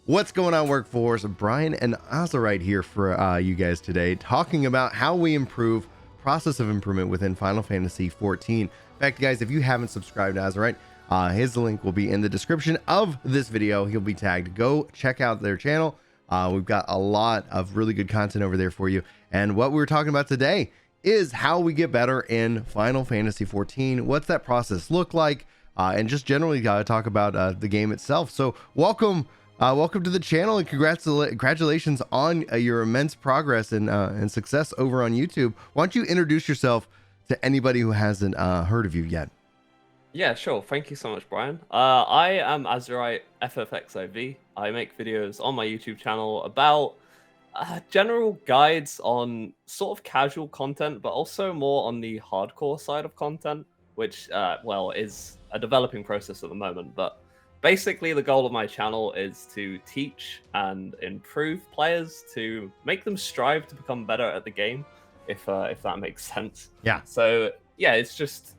What's going on, workforce? Brian and Ozza right here for you guys today, talking about how we improve process of improvement within Final Fantasy XIV. In fact, guys, if you haven't subscribed to Ozza, right, his link will be in the description of this video. He'll be tagged. Go check out their channel. We've got a lot of really good content over there for you. And what we're talking about today is how we get better in Final Fantasy XIV. What's that process look like? And just generally talk about the game itself. So welcome to the channel, and congratulations on your immense progress and success over on YouTube. Why don't you introduce yourself to anybody who hasn't heard of you yet? Yeah, sure. Thank you so much, Brian. I am Azurite FFXIV. I make videos on my YouTube channel about general guides on sort of casual content, but also more on the hardcore side of content, which, well, is a developing process at the moment. But basically, the goal of my channel is to teach and improve players, to make them strive to become better at the game, if that makes sense. Yeah. So yeah, it's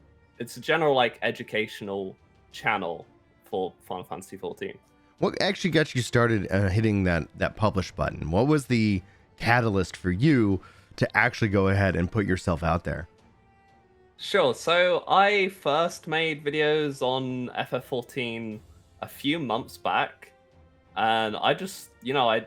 a general like educational channel for Final Fantasy XIV. What actually got you started hitting that publish button? What was the catalyst for you to actually go ahead and put yourself out there? Sure. So I first made videos on FF14 a few months back, and I just, I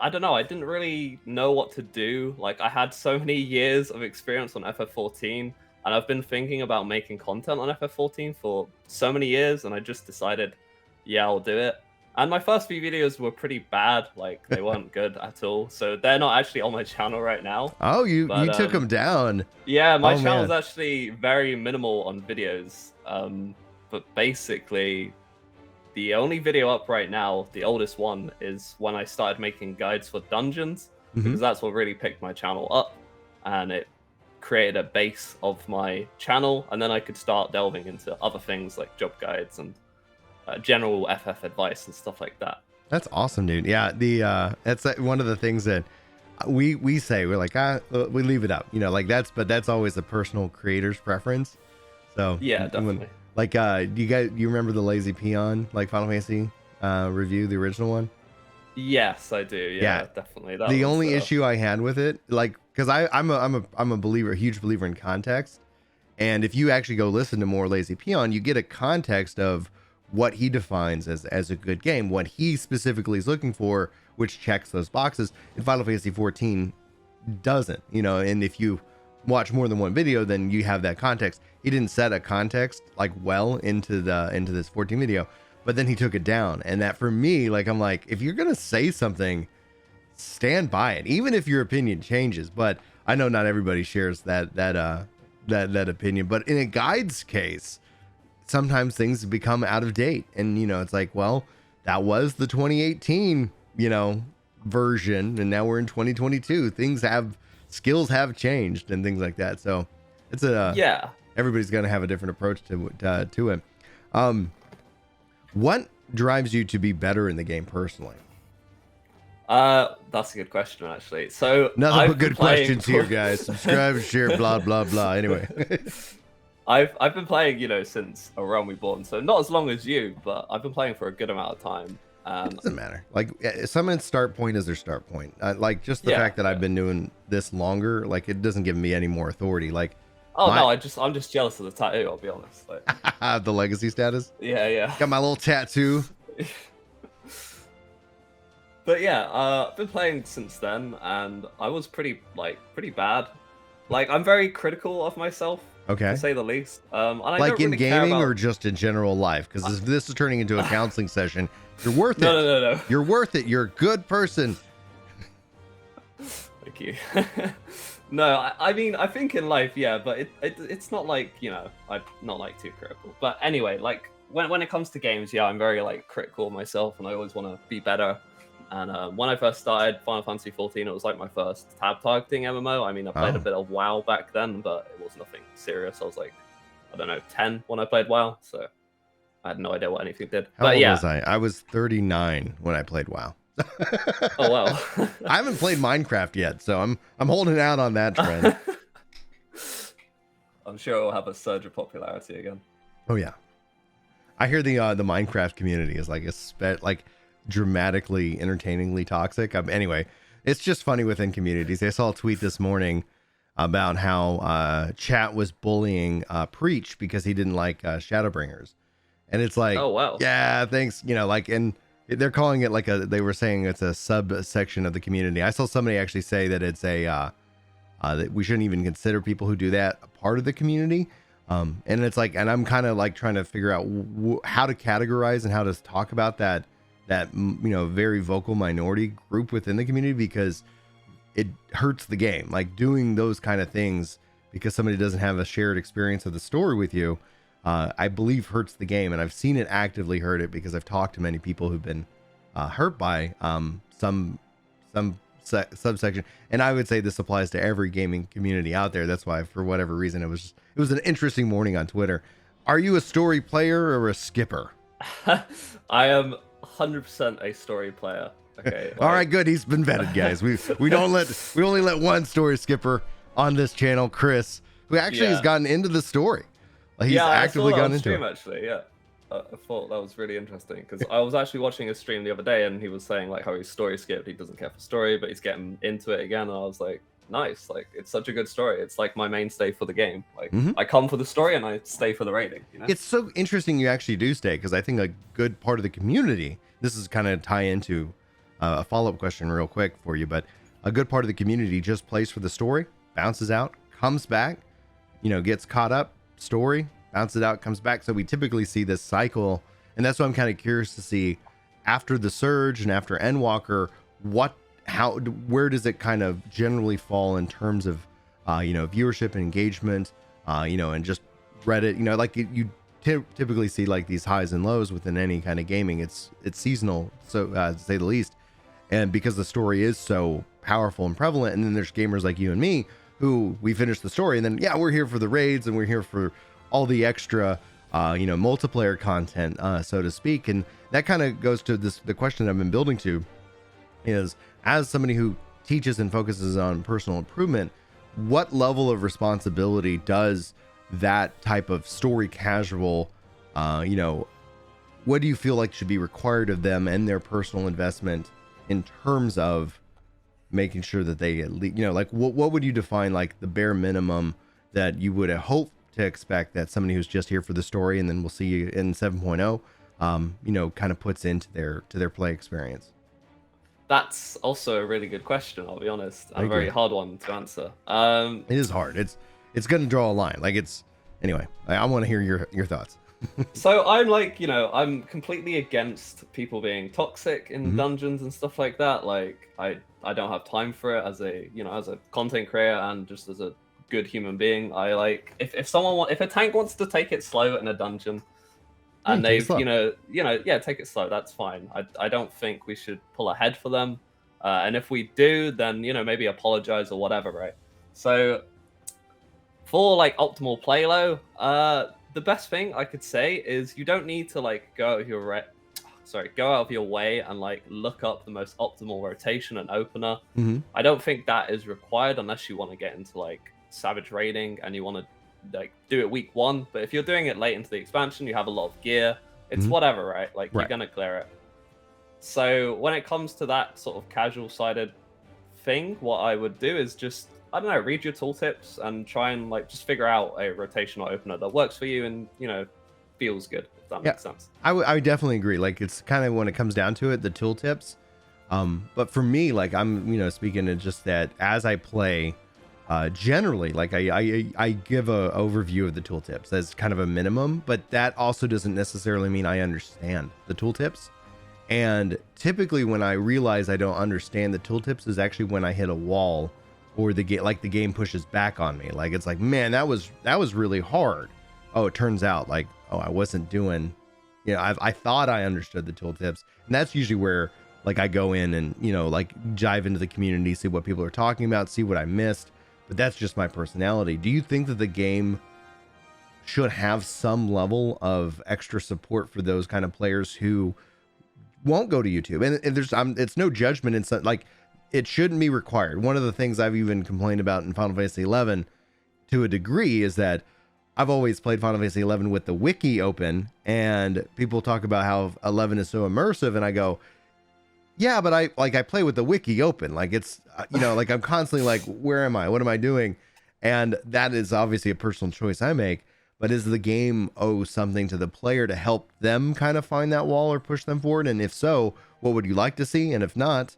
don't know, I didn't really know what to do. Like, I had so many years of experience on FF14, and I've been thinking about making content on FF14 for so many years, and I just decided, yeah, I'll do it. And my first few videos were pretty bad, like they weren't good at all. So they're not actually on my channel right now. Oh, you took them down. Yeah, my channel is actually very minimal on videos. But basically, the only video up right now, the oldest one, is when I started making guides for dungeons, because that's what really picked my channel up, and it created a base of my channel, and then I could start delving into other things like job guides and general FF advice and stuff like that. That's awesome, dude. Yeah, that's one of the things that we say. We're like, we leave it up, like that's always a personal creator's preference. So yeah, definitely. Like, you remember the Lazy Peon, like Final Fantasy review, the original one? Yes, I do. Yeah, definitely. The only issue I had with it, like, because I'm a believer, a huge believer in context, and if you actually go listen to more Lazy Peon, you get a context of what he defines as a good game, what he specifically is looking for, which checks those boxes. In Final Fantasy XIV doesn't, and if you watch more than one video, then you have that context. He didn't set a context like well into this 14 video, but then he took it down. And that, for me, like, I'm like, if you're gonna say something, stand by it, even if your opinion changes. But I know not everybody shares that opinion, but in a guide's case, sometimes things become out of date, and it's like, well, that was the 2018 version, and now we're in 2022. Skills have changed and things like that. So it's everybody's gonna have a different approach to it. What drives you to be better in the game personally? That's a good question, actually. So nothing but good questions here, guys. Subscribe, share, blah blah blah. Anyway. I've been playing, since A Realm Reborn, so not as long as you, but I've been playing for a good amount of time. It doesn't matter. Like, someone's start point is their start point. Like, just the fact that I've been doing this longer, like, it doesn't give me any more authority. Like, no, I'm just jealous of the tattoo. I'll be honest. Like, the legacy status. Yeah. Got my little tattoo. But yeah, I've been playing since then, and I was pretty bad. Like, I'm very critical of myself. Okay. To say the least. And I like, don't really in gaming care about... or just in general life? Because if this is turning into a counseling session, you're worth it. No. You're worth it. You're a good person. Thank you. No, I mean, I think in life, yeah, but it's not like, I'm not like too critical. But anyway, like, when it comes to games, yeah, I'm very like critical of myself, and I always want to be better. And when I first started Final Fantasy XIV, it was like my first tab targeting MMO. I mean, I played a bit of WoW back then, but it was nothing serious. I was like, I don't know, 10 when I played WoW, so I had no idea what anything did. How old was I? I was 39 when I played WoW. Oh wow. I haven't played Minecraft yet, so I'm holding out on that trend. I'm sure it'll have a surge of popularity again. Oh yeah. I hear the Minecraft community is like dramatically, entertainingly toxic. Anyway, it's just funny within communities. I saw a tweet this morning about how chat was bullying Preach because he didn't like Shadowbringers, and it's like, Oh wow. yeah, thanks, like, and they're calling it like they were saying it's a subsection of the community. I saw somebody actually say that it's a that we shouldn't even consider people who do that a part of the community. And it's like, and I'm kind of like trying to figure out how to categorize and how to talk about that very vocal minority group within the community, because it hurts the game. Like doing those kind of things because somebody doesn't have a shared experience of the story with you, I believe hurts the game. And I've seen it actively hurt it because I've talked to many people who've been hurt by some subsection. And I would say this applies to every gaming community out there. That's why, for whatever reason, it was an interesting morning on Twitter. Are you a story player or a skipper? I am 100% a story player. Okay. All right, good. He's been vetted, guys. We only let one story skipper on this channel, Chris, who actually has gotten into the story. Like, he's actively gotten into it. Actually, yeah. I thought that was really interesting because I was actually watching a stream the other day and he was saying like how he's story skipped. He doesn't care for story, but he's getting into it again. And I was like, nice. Like, it's such a good story. It's like my mainstay for the game. Like, I come for the story and I stay for the raiding. You know? It's so interesting you actually do stay, because I think a good part of the community, this is kind of tie into a follow-up question real quick for you, but a good part of the community just plays for the story, bounces out, comes back, gets caught up, story, bounces out, comes back. So we typically see this cycle, and that's why I'm kind of curious to see after the Surge and after Endwalker, where does it kind of generally fall in terms of viewership and engagement, and just Reddit, like you typically see like these highs and lows within any kind of gaming. It's seasonal, so to say the least, and because the story is so powerful and prevalent. And then there's gamers like you and me who we finish the story and then we're here for the raids and we're here for all the extra multiplayer content, so to speak. And that kind of goes to the question that I've been building to is, as somebody who teaches and focuses on personal improvement, what level of responsibility does that type of story casual, what do you feel like should be required of them and their personal investment in terms of making sure that they, like what would you define like the bare minimum that you would hope to expect that somebody who's just here for the story and then we'll see you in 7.0, kind of puts into their play experience? That's also a really good question, I'll be honest. A very hard one to answer. It is hard. It's going to draw a line. Like anyway, I want to hear your thoughts. So I'm like, I'm completely against people being toxic in dungeons and stuff like that. Like I don't have time for it as a content creator and just as a good human being. I like, if a tank wants to take it slow in a dungeon, and they've, take it slow. That's fine. I don't think we should pull ahead for them. And if we do, then, maybe apologize or whatever, right? So for like optimal play low, the best thing I could say is you don't need to like go out of your way and like look up the most optimal rotation and opener. I don't think that is required unless you want to get into like Savage raiding and you want to like do it week 1. But if you're doing it late into the expansion, you have a lot of gear, it's whatever, right? Like you're gonna clear it. So when it comes to that sort of casual sided thing, what I would do is just, I don't know, read your tooltips and try and like just figure out a rotational opener that works for you and feels good, if that makes sense. I would definitely agree. Like it's kind of, when it comes down to it, the tooltips, but for me, like I'm speaking to just that as I play, generally, like I give a overview of the tooltips as kind of a minimum, but that also doesn't necessarily mean I understand the tooltips. And typically when I realize I don't understand the tooltips is actually when I hit a wall or the game pushes back on me. Like it's like, man, that was really hard. Oh, it turns out like, I wasn't doing, I thought I understood the tooltips. And that's usually where like I go in and, like dive into the community, see what people are talking about, see what I missed. But that's just my personality. Do you think that the game should have some level of extra support for those kind of players who won't go to YouTube? And there's it's no judgment in some, like it shouldn't be required. One of the things I've even complained about in Final Fantasy XI to a degree is that I've always played Final Fantasy XI with the wiki open, and people talk about how 11 is so immersive, and I go, Yeah, but I play with the wiki open. Like it's like I'm constantly like, where am I? What am I doing? And that is obviously a personal choice I make. But is the game owe something to the player to help them kind of find that wall or push them forward? And if so, what would you like to see? And if not,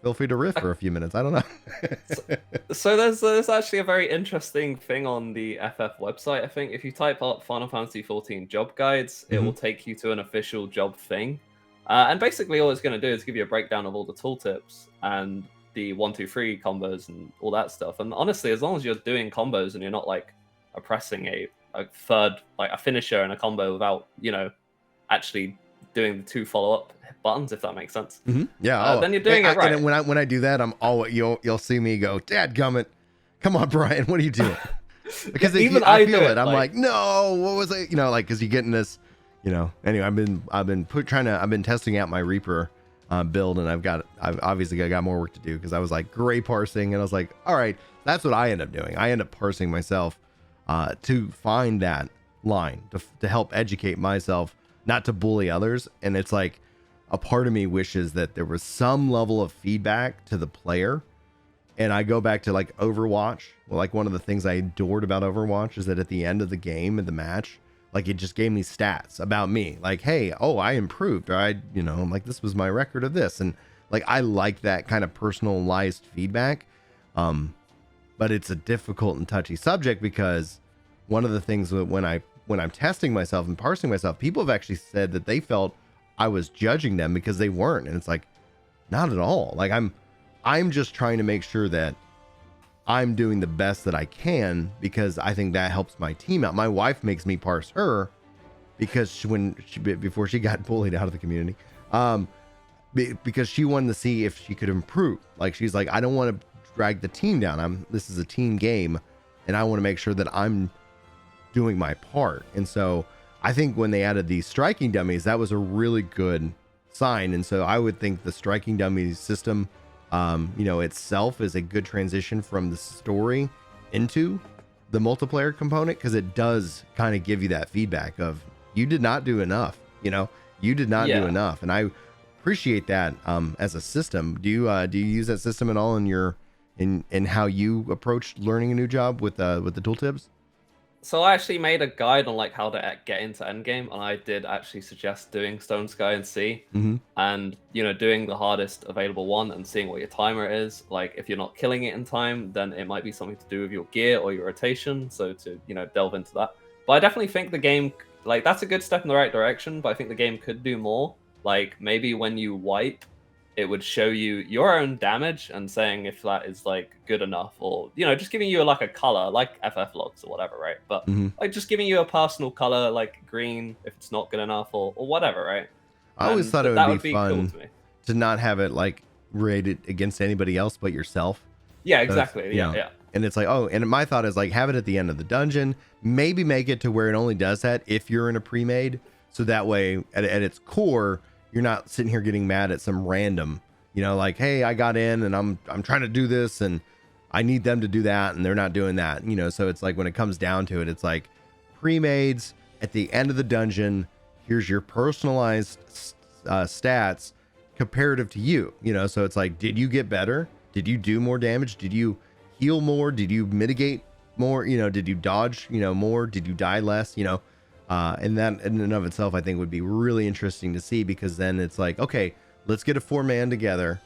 feel free to riff for a few minutes. I don't know. So there's actually a very interesting thing on the FF website. I think if you type up Final Fantasy XIV job guides, it will take you to an official job thing. And basically all it's going to do is give you a breakdown of all the tooltips and the 1, 2, 3 combos and all that stuff. And honestly, as long as you're doing combos and you're not like oppressing a third, like a finisher and a combo without, actually doing the 2 follow-up buttons, if that makes sense. Yeah. Then you're doing it right. And when I do that, I'm always you'll see me go, Dadgummit, come on, Brian, what are you doing? Because Even I feel it. I'm like, no, what was it? Because you get in this, Anyway, I've been testing out my Reaper build, and I've obviously got more work to do because I was like gray parsing, and I was like, all right, that's what I end up doing. I end up parsing myself to find that line to help educate myself, not to bully others. And it's like a part of me wishes that there was some level of feedback to the player. And I go back to like Overwatch. Well, like one of the things I adored about Overwatch is that at the end of the game, of the match, like it just gave me stats about me. Like, hey, I improved. Or like this was my record of this. And like, I like that kind of personalized feedback. But it's a difficult and touchy subject because one of the things that when I'm testing myself and parsing myself, people have actually said that they felt I was judging them because they weren't. And it's like, not at all. Like I'm just trying to make sure that I'm doing the best that I can because I think that helps my team out. My wife makes me parse her because before she got bullied out of the community, because she wanted to see if she could improve. Like she's like, I don't want to drag the team down. This is a team game, and I want to make sure that I'm doing my part. And so I think when they added these striking dummies, that was a really good sign. And so I would think the striking dummies system, itself is a good transition from the story into the multiplayer component, because it does kind of give you that feedback of you did not do enough. You did not do enough, and I appreciate that as a system. Do you use that system at all in your in how you approach learning a new job with the tooltips? So I actually made a guide on like how to get into endgame, and I did actually suggest doing Stone Sky and Sea, and doing the hardest available one and seeing what your timer is. Like if you're not killing it in time, then it might be something to do with your gear or your rotation. So to delve into that. But I definitely think the game, like that's a good step in the right direction. But I think the game could do more. Like maybe when you wipe, it would show you your own damage and saying if that is like good enough, or just giving you like a color like FF logs or whatever, right? But like just giving you a personal color like green if it's not good enough, or whatever, right? I always thought it would be fun cool to not have it like rated against anybody else but yourself. Yeah, exactly. Yeah. And it's like, and my thought is like have it at the end of the dungeon, maybe make it to where it only does that if you're in a pre-made, so that way at its core you're not sitting here getting mad at some random, like, hey, I got in and I'm trying to do this and I need them to do that and they're not doing that, so it's like when it comes down to it, it's like pre-mades at the end of the dungeon, here's your personalized stats comparative to you, so it's like, did you get better? Did you do more damage? Did you heal more? Did you mitigate more? Did you dodge, more? Did you die less? And that in and of itself, I think would be really interesting to see, because then it's like, okay, let's get a 4-man together.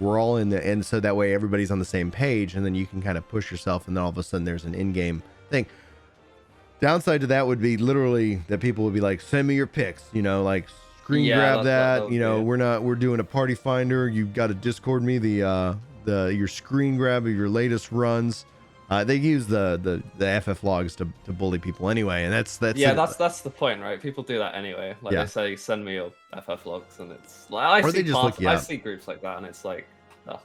We're all in the end. So that way everybody's on the same page, and then you can kind of push yourself. And then all of a sudden there's an in-game thing. Downside to that would be literally that people would be like, send me your picks, like screen grab that, we're doing a party finder. You've got to Discord me your screen grab of your latest runs. They use the FF logs to bully people anyway, and that's the point, right? People do that anyway. Like they say, send me your FF logs, and it's like I see groups like that, and it's like, oh.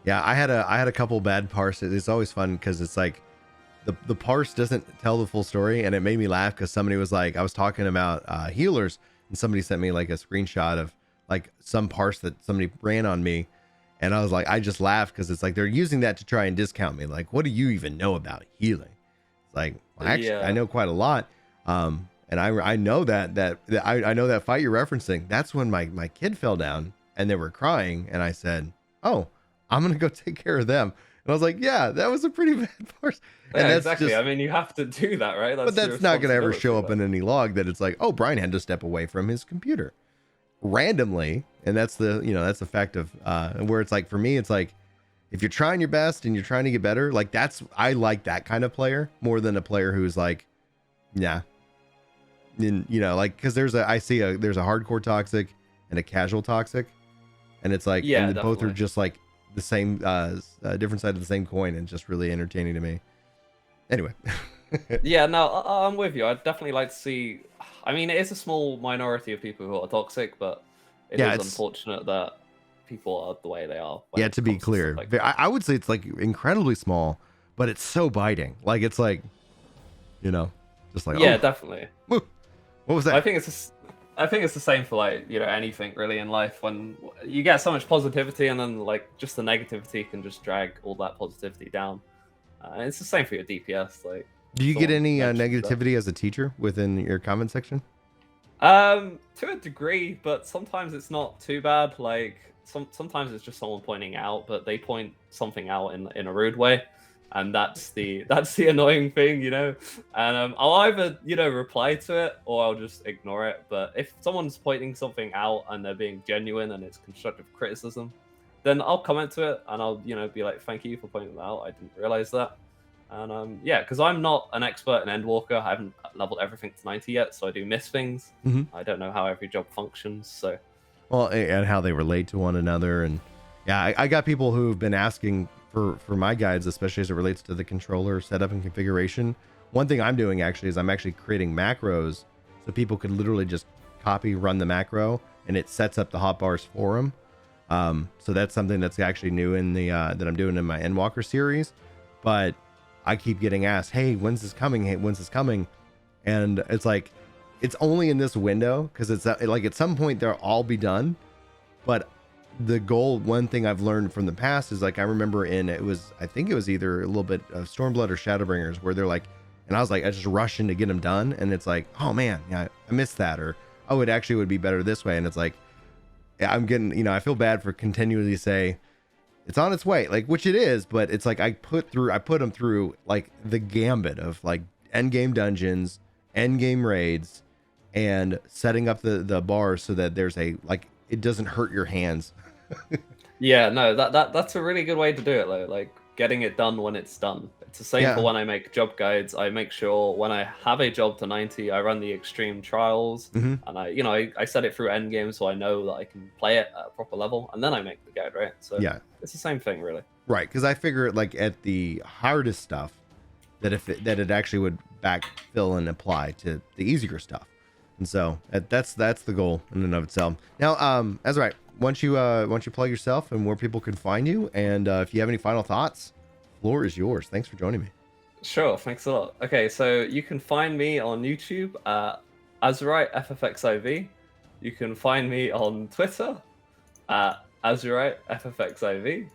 Yeah, I had a couple bad parses. It's always fun because it's like the parse doesn't tell the full story, and it made me laugh because somebody was like, I was talking about healers, and somebody sent me like a screenshot of like some parse that somebody ran on me. And I was like, I just laughed because it's like they're using that to try and discount me. Like, what do you even know about healing? It's like, well, actually, I know quite a lot. And I know that I know that fight you're referencing. That's when my kid fell down and they were crying, and I said, "Oh, I'm gonna go take care of them." And I was like, "Yeah, that was a pretty bad part." And Yeah, that's exactly. just, I mean, you have to do that, right? but Your that's not gonna ever show up responsibility, in any log that it's like, "Oh, Brian had to step away from his computer randomly," and that's the, that's the fact of where it's like, for me, it's like, if you're trying your best and you're trying to get better, like I like that kind of player more than a player who's like, yeah, and like, because there's a hardcore toxic and a casual toxic, and it's like, Yeah, and both are definitely. just like the same different side of the same coin, and just really entertaining to me. Anyway. Yeah, no, I'm with you. I'd definitely like to see. I mean, it is a small minority of people who are toxic, but it Yeah, is it's, unfortunate that people are the way they are when yeah, it to be comes to stuff clear, like that. I would say it's like incredibly small, but it's so biting. Like, it's like, just like, Yeah, oh, definitely. woo, what was that? I think it's the same for like anything really in life. When you get so much positivity, and then like just the negativity can just drag all that positivity down. And it's the same for your DPS. Like, Do you get someone any mentioned that. negativity as a teacher within your comment section? To a degree, but sometimes it's not too bad. Like sometimes it's just someone pointing out, but they point something out in a rude way, and that's the annoying thing, And I'll either reply to it or I'll just ignore it. But if someone's pointing something out and they're being genuine and it's constructive criticism, then I'll comment to it and I'll be like, thank you for pointing that out. I didn't realize that. And yeah, because I'm not an expert in Endwalker. I haven't leveled everything to 90 yet, so I do miss things. Mm-hmm. I don't know how every job functions, so. Well, and how they relate to one another. And yeah, I got people who've been asking for my guides, especially as it relates to the controller setup and configuration. One thing I'm doing actually is I'm actually creating macros so people could literally just copy, run the macro, and it sets up the hotbars for them. So that's something that's actually new in the that I'm doing in my Endwalker series. But I keep getting asked, "Hey, when's this coming? Hey, when's this coming?" And it's like, it's only in this window, because it's like at some point they'll all be done. But the goal, one thing I've learned from the past is, like, I remember I think it was either a little bit of Stormblood or Shadowbringers, where they're like, and I was like, I just rush in to get them done, and it's like, oh man, yeah, I missed that, or oh, it actually would be better this way, and it's like, I'm getting, I feel bad for continually say it's on its way, like, which it is, but it's like I put them through like the gambit of like end game dungeons, end game raids, and setting up the bars so that there's like, it doesn't hurt your hands. Yeah, no, that's a really good way to do it, though. Like getting it done when it's done. It's the same for Yeah. when I make job guides. I make sure when I have a job to 90, I run the extreme trials, Mm-hmm. and I set it through endgame so I know that I can play it at a proper level, and then I make the guide, right? So Yeah. it's the same thing, really. Right, because I figure like at the hardest stuff that it actually would backfill and apply to the easier stuff, and so that's the goal in and of itself. Now, Azurite, once you plug yourself and where people can find you, and if you have any final thoughts, floor is yours. Thanks for joining me. Sure, thanks a lot. Okay, so you can find me on YouTube at Azurite FFXIV. You can find me on Twitter at Azurite FFXIV.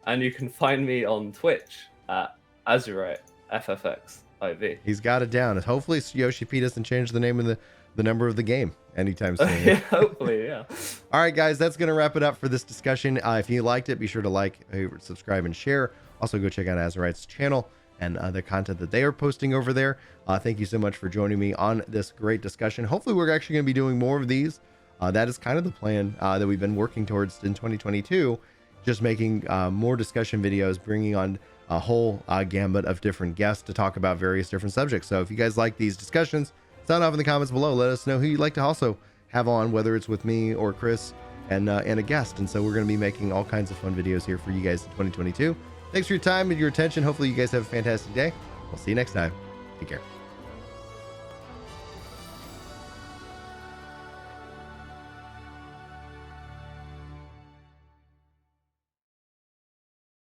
And you can find me on Twitch at Azurite FFXIV. He's got it down. Hopefully Yoshi P doesn't change the name of the number of the game anytime soon. Yeah, hopefully, yeah. All right, guys, that's going to wrap it up for this discussion. If you liked it, be sure to like, favorite, subscribe, and share. Also, go check out Azurite's channel and the content that they are posting over there. Thank you so much for joining me on this great discussion. Hopefully, we're actually going to be doing more of these. That is kind of the plan that we've been working towards in 2022, just making more discussion videos, bringing on a whole gambit of different guests to talk about various different subjects. So if you guys like these discussions, sound off in the comments below. Let us know who you'd like to also have on, whether it's with me or Chris and a guest. And so we're going to be making all kinds of fun videos here for you guys in 2022. Thanks for your time and your attention. Hopefully you guys have a fantastic day. We'll see you next time. Take care.